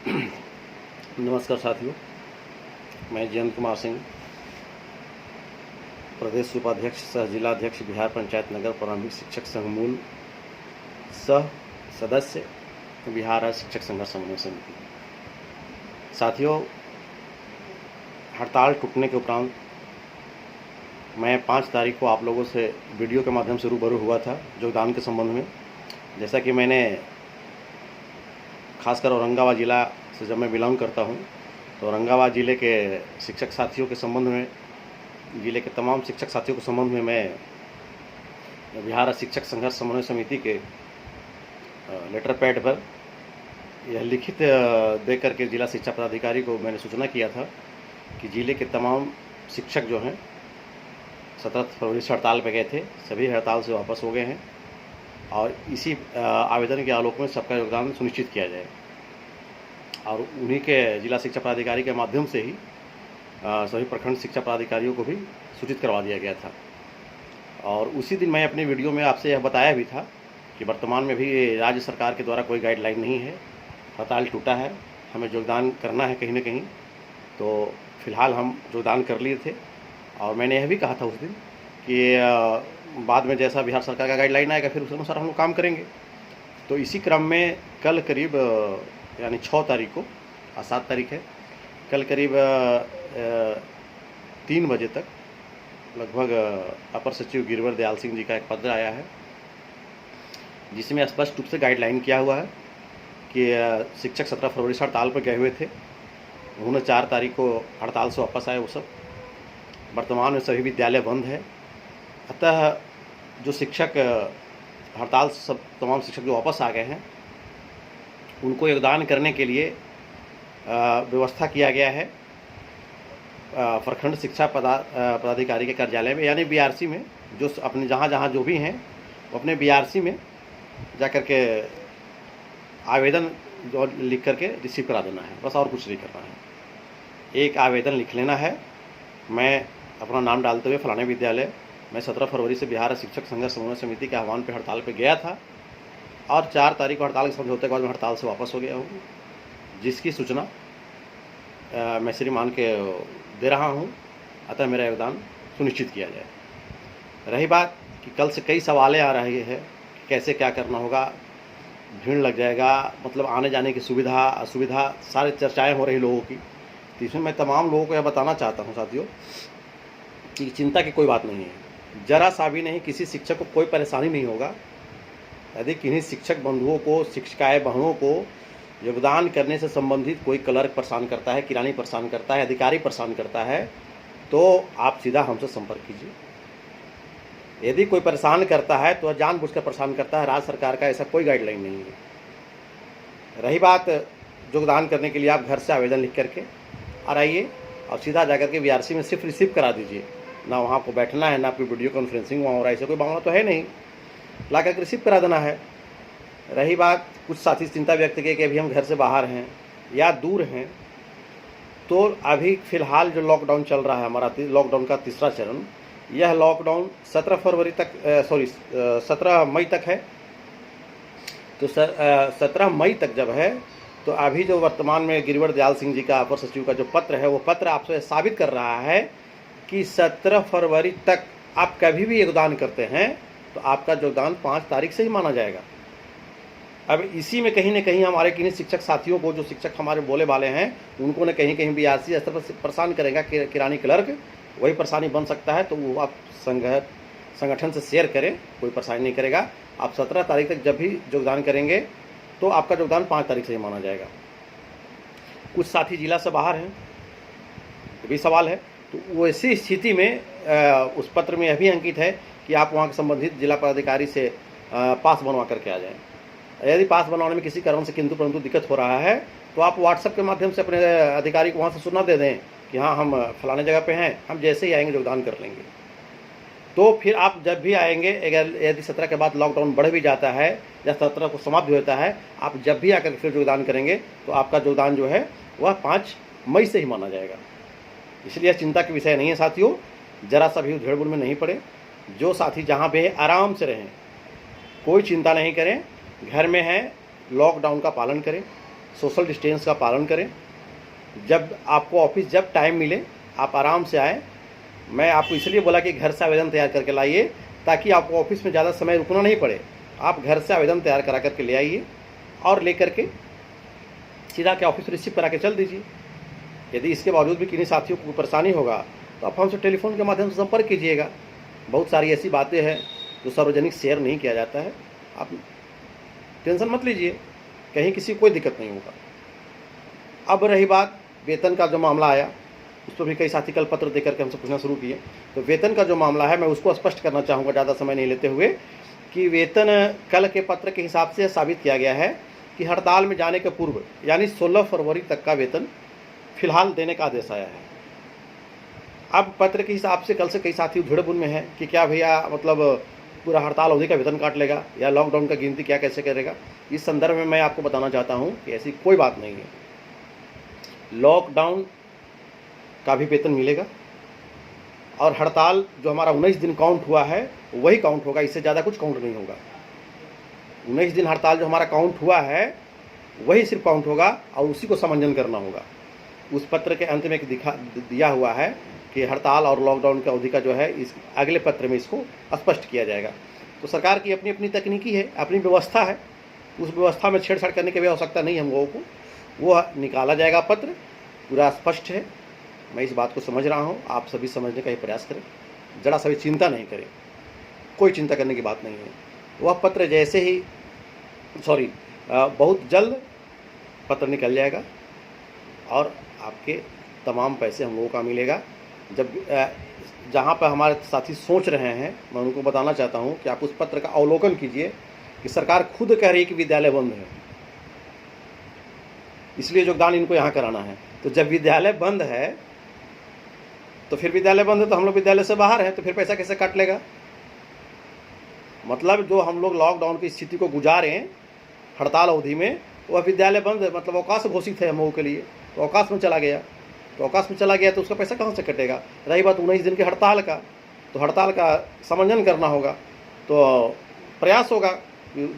नमस्कार साथियों, मैं जयंत कुमार सिंह, प्रदेश उपाध्यक्ष सह जिलाध्यक्ष बिहार पंचायत नगर प्रारंभिक शिक्षक संघ मूल सह सदस्य बिहार राज्य शिक्षक संघर्ष समन्वय समिति। साथियों, हड़ताल टूटने के उपरांत मैं 5 तारीख को आप लोगों से वीडियो के माध्यम से रूबरू हुआ था योगदान के संबंध में। जैसा कि मैंने खासकर औरंगाबाद ज़िला से जब मैं बिलोंग करता हूं, तो औरंगाबाद ज़िले के शिक्षक साथियों के संबंध में, ज़िले के तमाम शिक्षक साथियों के संबंध में मैं बिहार शिक्षक संघर्ष समन्वय समिति के लेटर पैड पर यह लिखित दे करके जिला शिक्षा पदाधिकारी को मैंने सूचना किया था कि ज़िले के तमाम शिक्षक जो हैं 17 फरवरी से हड़ताल पर गए थे, सभी हड़ताल से वापस हो गए हैं और इसी आवेदन के आलोक में सबका योगदान सुनिश्चित किया जाए। और उन्हीं के जिला शिक्षा पदाधिकारी के माध्यम से ही सभी प्रखंड शिक्षा पदाधिकारियों को भी सूचित करवा दिया गया था। और उसी दिन मैं अपने वीडियो में आपसे यह बताया भी था कि वर्तमान में भी राज्य सरकार के द्वारा कोई गाइडलाइन नहीं है, हड़ताल टूटा है, हमें योगदान करना है कहीं ना कहीं। तो फिलहाल हम योगदान कर लिए थे और मैंने यह भी कहा था उस दिन कि बाद में जैसा बिहार सरकार का गाइडलाइन आएगा फिर उस अनुसार हम लोग काम करेंगे। तो इसी क्रम में कल करीब यानी 6 तारीख को, आज 7 तारीख है, कल करीब 3 बजे तक लगभग अपर सचिव गिरिवर दयाल सिंह जी का एक पत्र आया है जिसमें स्पष्ट रूप से गाइडलाइन किया हुआ है कि शिक्षक 17 फरवरी से हड़ताल पर गए हुए थे, उन्होंने 4 तारीख को हड़ताल से वापस आए। वो सब वर्तमान में सभी विद्यालय बंद है। अतः जो शिक्षक हड़ताल सब तमाम शिक्षक जो वापस आ गए हैं उनको योगदान करने के लिए व्यवस्था किया गया है प्रखंड शिक्षा पदाधिकारी के कार्यालय में, यानी बीआरसी में। जो अपने जहाँ जो भी हैं वो अपने बीआरसी में जाकर के आवेदन जो लिख करके रिसीव करा देना है, बस और कुछ नहीं करना है। एक आवेदन लिख लेना है, मैं अपना नाम डालते हुए फलाने विद्यालय मैं 17 फरवरी से बिहार शिक्षक संघर्ष समन्वय समिति के आह्वान पर हड़ताल पर गया था और 4 तारीख को हड़ताल के समझौते के बाद मैं हड़ताल से वापस हो गया हूँ, जिसकी सूचना मैं श्रीमान के दे रहा हूँ। अतः मेरा योगदान सुनिश्चित किया जाए। रही बात कि कल से कई सवालें आ रहे हैं कि कैसे क्या करना होगा, भीड़ लग जाएगा, मतलब आने जाने की सुविधा असुविधा सारी चर्चाएँ हो रही लोगों की। तो इसमें मैं तमाम लोगों को यह बताना चाहता हूँ साथियों कि चिंता की कोई बात नहीं है, जरा सा भी नहीं। किसी शिक्षक को कोई परेशानी नहीं होगा यदि किन्हीं शिक्षक बंधुओं को, शिक्षिकाएँ बहनों को योगदान करने से संबंधित कोई क्लर्क परेशान करता है, किरानी परेशान करता है, अधिकारी परेशान करता है, तो आप सीधा हमसे संपर्क कीजिए। यदि कोई परेशान करता है तो जानबूझकर परेशान करता है, राज्य सरकार का ऐसा कोई गाइडलाइन नहीं है। रही बात योगदान करने के लिए, आप घर से आवेदन लिख करके और आइए और सीधा जाकर के बीआरसी में सिर्फ रिसीव करा दीजिए। ना वहाँ को बैठना है, ना आपकी वीडियो कॉन्फ्रेंसिंग वहाँ हो रहा है, ऐसा कोई मामला तो है नहीं, ला करके रिसीव करा देना है। रही बात, कुछ साथी चिंता व्यक्त किए कि अभी हम घर से बाहर हैं या दूर हैं, तो अभी फ़िलहाल जो लॉकडाउन चल रहा है हमारा, लॉकडाउन का तीसरा चरण, यह लॉकडाउन 17 फरवरी तक 17 मई तक है। तो 17 मई तक जब है, तो अभी जो वर्तमान में गिरिवर दयाल सिंह जी का अपर सचिव का जो पत्र है, वो पत्र आपसे साबित कर रहा है कि 17 फरवरी तक आप कभी भी योगदान करते हैं तो आपका योगदान 5 तारीख से ही माना जाएगा। अब इसी में कहीं ना कहीं हमारे किन्हीं शिक्षक साथियों को, जो शिक्षक हमारे बोले वाले हैं, उनको न कहीं बीआरसी स्तर पर परेशान करेगा किरानी क्लर्क, वही परेशानी बन सकता है। तो वो आप संगठन से शेयर करें, कोई परेशानी नहीं करेगा। आप 17 तारीख तक जब भी योगदान करेंगे तो आपका योगदान 5 तारीख से ही माना जाएगा। कुछ साथी जिला से बाहर हैं, ये भी सवाल है, तो वैसी स्थिति में उस पत्र में यह भी अंकित है कि आप वहाँ के संबंधित जिला पदाधिकारी से पास बनवा करके आ जाएं। यदि पास बनवाने में किसी कारण से किंतु परंतु दिक्कत हो रहा है तो आप व्हाट्सएप के माध्यम से अपने अधिकारी को वहाँ से सूचना दे दें कि हाँ, हम फलाने जगह पे हैं, हम जैसे ही आएंगे योगदान कर लेंगे। तो फिर आप जब भी आएंगे, अगर यदि 17 के बाद लॉकडाउन बढ़ भी जाता है या 17 को समाप्त भी होता है, आप जब भी आकर फिर योगदान करेंगे तो आपका योगदान जो है वह 5 मई से ही माना जाएगा। इसलिए चिंता के विषय नहीं है साथियों, जरा सा भी उधेड़-बुन में नहीं पड़े। जो साथी जहाँ पे है आराम से रहें, कोई चिंता नहीं करें, घर में हैं, लॉकडाउन का पालन करें। सोशल डिस्टेंस का पालन करें। जब आपको ऑफिस जब टाइम मिले आप आराम से आएँ। मैं आपको इसलिए बोला कि घर से आवेदन तैयार करके लाइए, ताकि आपको ऑफिस में ज़्यादा समय रुकना नहीं पड़े। आप घर से आवेदन तैयार करा करके ले आइए और लेकर के सीधा के ऑफिस रिसीव करा के चल दीजिए। यदि इसके बावजूद भी किन्हीं साथियों को परेशानी होगा तो आप हमसे टेलीफोन के माध्यम से संपर्क कीजिएगा। बहुत सारी ऐसी बातें हैं जो सार्वजनिक शेयर नहीं किया जाता है। आप टेंशन मत लीजिए, कहीं किसी को कोई दिक्कत नहीं होगा। अब रही बात वेतन का जो मामला आया, उस पर भी कई साथी कल पत्र देकर के हमसे पूछना शुरू किए। तो वेतन का जो मामला है मैं उसको स्पष्ट करना चाहूँगा ज़्यादा समय नहीं लेते हुए, कि वेतन कल के पत्र के हिसाब से साबित किया गया है कि हड़ताल में जाने के पूर्व यानी 16 फरवरी तक का वेतन फिलहाल देने का आदेश आया है। अब पत्र के हिसाब से कल से कई साथी उधेड़-बुन में हैं कि क्या भैया मतलब पूरा हड़ताल अवधि का वेतन काट लेगा या लॉकडाउन का गिनती क्या कैसे करेगा। इस संदर्भ में मैं आपको बताना चाहता हूँ कि ऐसी कोई बात नहीं है। लॉकडाउन का भी वेतन मिलेगा और हड़ताल जो हमारा 19 दिन काउंट हुआ है वही काउंट होगा, इससे ज़्यादा कुछ काउंट नहीं होगा। 19 दिन हड़ताल जो हमारा काउंट हुआ है वही सिर्फ काउंट होगा और उसी को समंजन करना होगा। उस पत्र के अंत में एक दिया हुआ है कि हड़ताल और लॉकडाउन की अवधि का जो है इस अगले पत्र में इसको स्पष्ट किया जाएगा। तो सरकार की अपनी अपनी तकनीकी है, अपनी व्यवस्था है, उस व्यवस्था में छेड़छाड़ करने की भी आवश्यकता नहीं है हम लोगों को। वो निकाला जाएगा, पत्र पूरा स्पष्ट है। मैं इस बात को समझ रहा हूँ, आप सभी समझने का ही प्रयास करें, जरा सभी चिंता नहीं करें, कोई चिंता करने की बात नहीं है। वह पत्र जैसे ही बहुत जल्द पत्र निकल जाएगा और आपके तमाम पैसे हम लोगों का मिलेगा। जब जहाँ पर हमारे साथी सोच रहे हैं, मैं उनको बताना चाहता हूँ कि आप उस पत्र का अवलोकन कीजिए कि सरकार खुद कह रही है कि विद्यालय बंद है, इसलिए योगदान इनको यहाँ कराना है। तो जब विद्यालय बंद है तो फिर विद्यालय बंद है तो हम लोग विद्यालय से बाहर हैं, तो फिर पैसा कैसे काट लेगा। मतलब जो हम लोग लॉकडाउन की स्थिति को गुजारे हड़ताल अवधि में, वह विद्यालय बंद है, मतलब अवकाश घोषित है हम लोगों के लिए, तो अवकाश में चला गया। तो अवकाश में चला गया तो उसका पैसा कहाँ से कटेगा। रही बात 19 दिन की हड़ताल का, तो हड़ताल का समंजन करना होगा, तो प्रयास होगा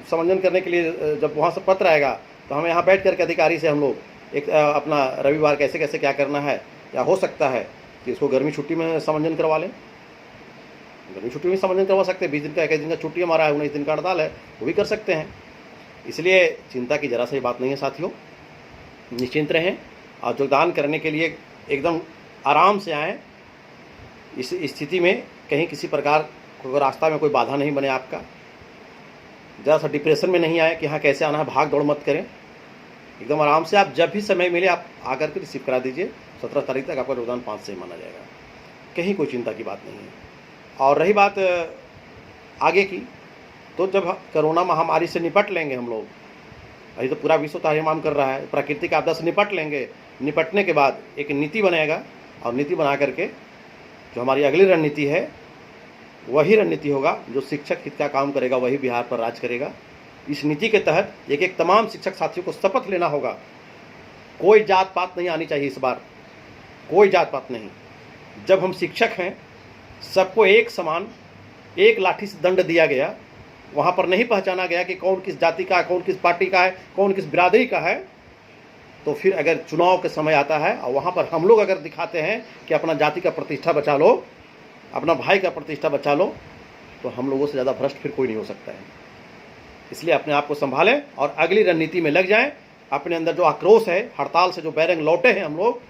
समंजन करने के लिए। जब वहाँ से पत्र आएगा तो हमें यहाँ बैठ करके अधिकारी से हम लोग एक अपना रविवार कैसे कैसे क्या करना है, या हो सकता है कि इसको गर्मी छुट्टी में समंजन करवा लें। गर्मी छुट्टी में समंजन करवा सकते हैं, 20 दिन का 21 दिन का छुट्टी हमारा है, 19 दिन का हड़ताल है, वो भी कर सकते हैं। इसलिए चिंता की जरा सी बात नहीं है साथियों, निश्चिंत रहें और योगदान करने के लिए एकदम आराम से आएँ। इस स्थिति में कहीं किसी प्रकार को रास्ता में कोई बाधा नहीं बने आपका। ज़रा सा डिप्रेशन में नहीं आए कि हाँ कैसे आना है, भाग दौड़ मत करें। एकदम आराम से आप जब भी समय मिले आप आकर के रिसीव करा दीजिए। 17 तारीख तक आपका योगदान 5 से ही माना जाएगा, कहीं कोई चिंता की बात नहीं है। और रही बात आगे की, तो जब कोरोना महामारी से निपट लेंगे हम लोग, अभी तो पूरा विश्व ताहिमाम कर रहा है, प्राकृतिक आपदा से निपट लेंगे। निपटने के बाद एक नीति बनेगा और नीति बना करके जो हमारी अगली रणनीति है वही रणनीति होगा जो शिक्षक हित का काम करेगा, वही बिहार पर राज करेगा। इस नीति के तहत एक तमाम शिक्षक साथियों को शपथ लेना होगा। कोई जात पात नहीं आनी चाहिए इस बार, कोई जात पात नहीं। जब हम शिक्षक हैं, सबको एक समान एक लाठी से दंड दिया गया, वहाँ पर नहीं पहचाना गया कि कौन किस जाति का है, कौन किस पार्टी का है, कौन किस बिरादरी का है। तो फिर अगर चुनाव के समय आता है और वहाँ पर हम लोग अगर दिखाते हैं कि अपना जाति का प्रतिष्ठा बचा लो, अपना भाई का प्रतिष्ठा बचा लो, तो हम लोगों से ज़्यादा भ्रष्ट फिर कोई नहीं हो सकता है। इसलिए अपने आप को संभालें और अगली रणनीति में लग जाएं। अपने अंदर जो आक्रोश है, हड़ताल से जो बैरंग लौटे हैं हम लोग,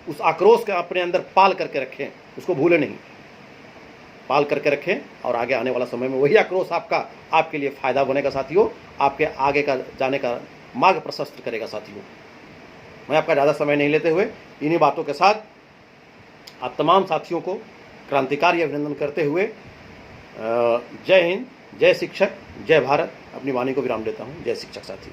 उस आक्रोश के अपने अंदर पाल करके रखें, उसको भूलें नहीं, पाल करके रखें। और आगे आने वाला समय में वही आक्रोश आपके लिए फ़ायदा बनेगा साथियों, आपके आगे का जाने का मार्ग प्रशस्त करेगा साथियों। मैं आपका ज़्यादा समय नहीं लेते हुए इन्हीं बातों के साथ आप तमाम साथियों को क्रांतिकारी अभिनंदन करते हुए जय हिंद, जय शिक्षक, जय भारत, अपनी वाणी को विराम देता हूँ। जय शिक्षक साथी।